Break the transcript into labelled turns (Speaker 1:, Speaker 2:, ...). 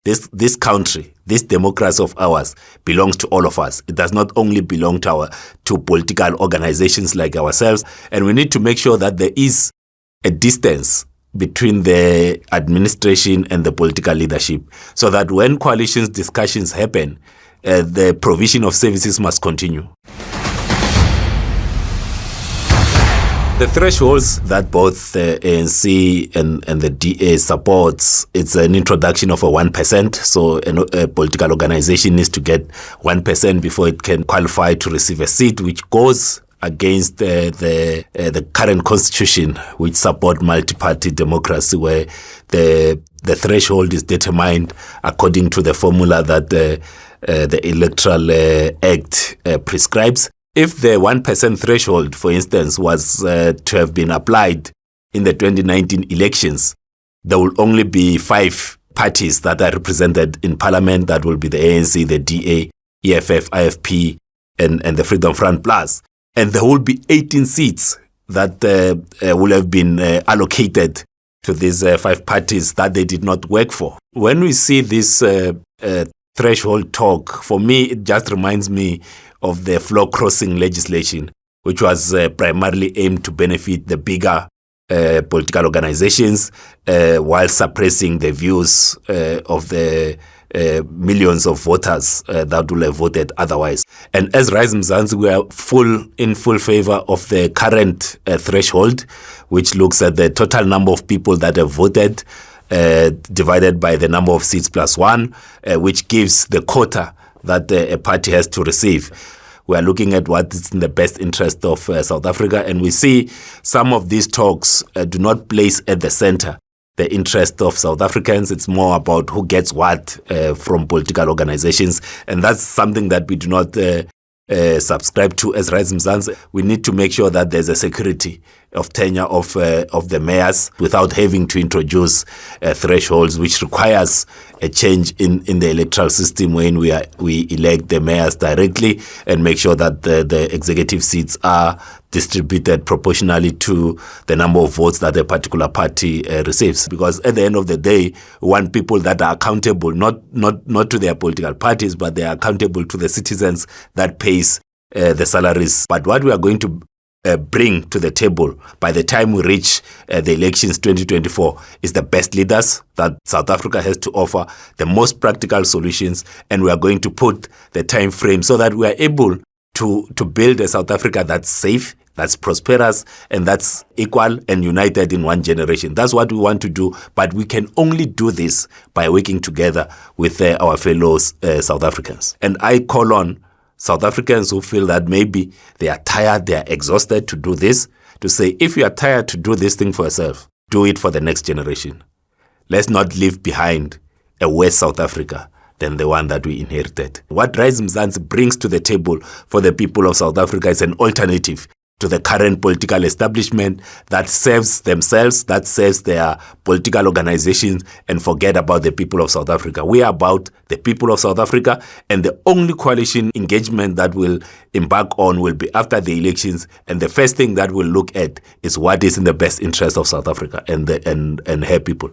Speaker 1: this country, this democracy of ours belongs to all of us. It does not only belong to political organizations like ourselves. And we need to make sure that there is a distance between the administration and the political leadership, so that when coalitions discussions happen, the provision of services must continue. The thresholds that both the ANC and the DA supports, it's an introduction of a 1%. So a political organization needs to get 1% before it can qualify to receive a seat, which goes against the current constitution, which support multi-party democracy, where the threshold is determined according to the formula that the Electoral Act prescribes. If the 1% threshold, for instance, was to have been applied in the 2019 elections, there will only be 5 parties that are represented in parliament. That will be the ANC, the DA, EFF, IFP, and the Freedom Front Plus. And there will be 18 seats that will have been allocated to these 5 parties that they did not work for. When we see this threshold talk, for me, it just reminds me of the floor crossing legislation, which was primarily aimed to benefit the bigger political organizations while suppressing the views of the millions of voters that will have voted otherwise. And as RISE Mzansi, we are in full favor of the current threshold, which looks at the total number of people that have voted divided by the number of seats plus 1, which gives the quota that a party has to receive. We are looking at what is in the best interest of South Africa, and we see some of these talks do not place at the center the interest of South Africans. It's more about who gets what from political organizations, and that's something that we do not subscribe to as RISE Mzansi. We need to make sure that there's a security of tenure of the mayors without having to introduce thresholds, which requires a change in the electoral system when we elect the mayors directly and make sure that the executive seats are distributed proportionally to the number of votes that a particular party receives. Because at the end of the day, we want people that are accountable, not to their political parties, but they are accountable to the citizens that pays the salaries. But what we are going to bring to the table by the time we reach the elections 2024 is the best leaders that South Africa has to offer, the most practical solutions, and we are going to put the time frame so that we are able to build a South Africa that's safe, that's prosperous, and that's equal and united in one generation. That's what we want to do, but we can only do this by working together with our fellow South Africans. And I call on South Africans who feel that maybe they are tired, they are exhausted to do this, to say, if you are tired to do this thing for yourself, do it for the next generation. Let's not leave behind a worse South Africa than the one that we inherited. What RISE Mzansi brings to the table for the people of South Africa is an alternative to the current political establishment that serves themselves, that serves their political organizations, and forget about the people of South Africa. We are about the people of South Africa, and the only coalition engagement that we'll embark on will be after the elections, and the first thing that we'll look at is what is in the best interest of South Africa and her people.